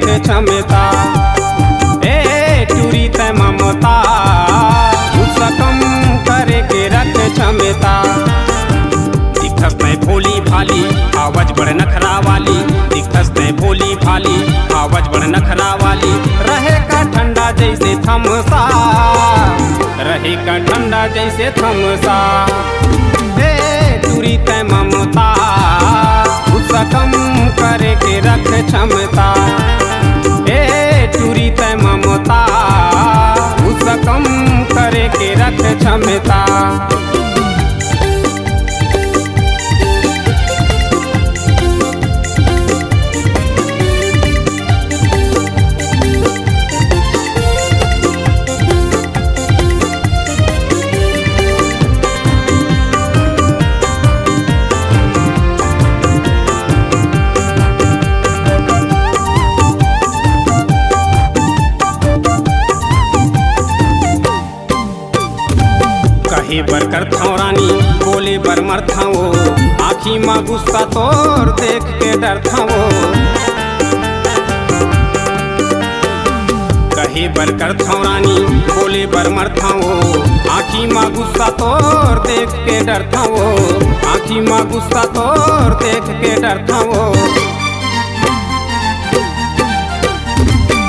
रख क्षमता। ए टूरी तय ममता गुस्सा कम करे के रख क्षमता। दिखस तय भोली भाली आवाज बड़ नखरा वाली, दिखस तय भोली भाली आवाज बड़ नखरा वाली। रहे का ठंडा जैसे थमसा, रहे का ठंडा जैसे थमसा। टूरी तय ममता गुस्सा कम करे के रख क्षमता। ए टूरी तय ममता गुस्सा कम करे के रख क्षमता। कहे बर कर थाओ रानी बोले बर मर थाओ, आँखी माँ गुस्सा तोर देख के डर थाओ। कहे बर कर थाओ रानी बोले बर मर थाओ, आँखी माँ गुस्सा तोर देख के डर थाओ। आँखी माँ गुस्सा तोर देख के डर थाओ।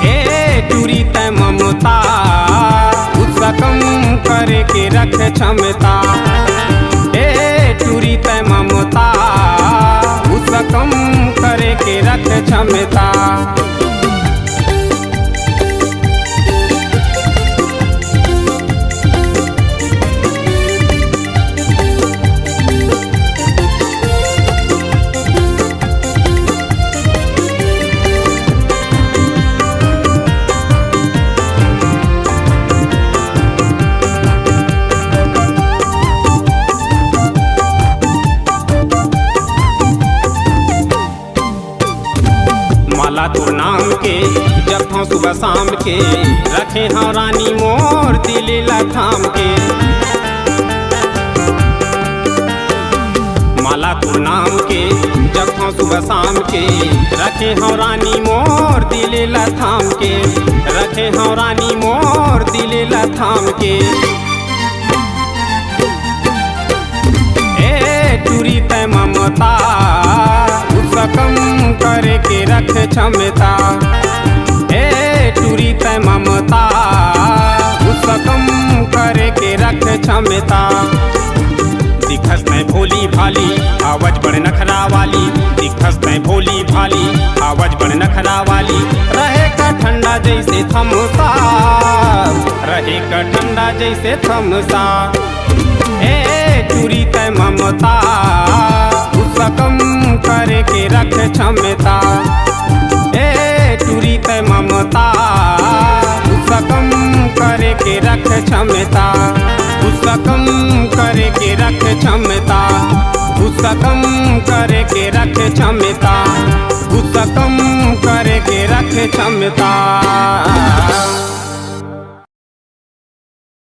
ए टूरी तय ममता गुस्सा कम करे के रख क्षमता। ए टूरी तय ममता गुस्सा कम करे के रख क्षमता। माला तोर नाम के जब हाँ सुबह शाम के, रखे हाँ रानी मोर दिल थाम के। माला तोर नाम के जब हाँ सुबह शाम के, रखे हाँ रानी मोर दिल थाम के। रखे हाँ रानी मोर दिल थाम के। ए टूरी तय ममता गुस्सा कम करे के रख क्षमता। ए टूरी तय ममता गुस्सा कम करे के रख क्षमता। दिखस तय भोली भाली आवाज बड़ नखरा वाली, दिखस तय भोली भाली आवाज बड़ नखरा वाली। रहे का ठंडा जैसे थमसा, रहे का ठंडा जैसे थमसा। ए टूरी तय ममता गुस्सा कम करे के रख क्षमता। ए टूरी तय ममता गुस्सा कम करे के रख क्षमता। गुस्सा कम करे के रख क्षमता। गुस्सा कम करे के रख क्षमता। गुस्सा कम करे के रख क्षमता।